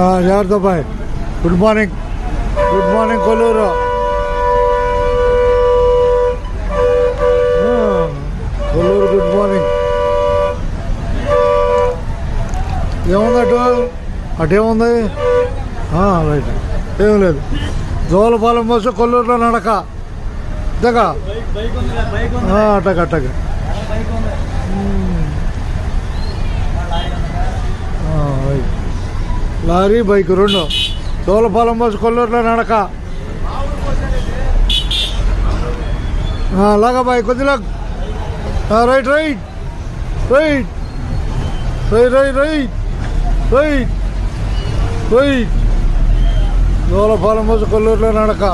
జాగ్రత్త bye. Good morning, good morning Kolluru. Kolluru good morning. ఏముంది అటేముంది? రైట్, ఏం లేదు. జోలపాలెం బస్సు కొల్లూరులో నడక దగ్గర అట్టగ లారీ బైక్ రెండు. జోలపాలెం బస్సు కొల్లూరులో నడక. లాగా బాయ్, కొద్దిలా right right right right right right right right. Jolapalem bus కొల్లూరులో నడక.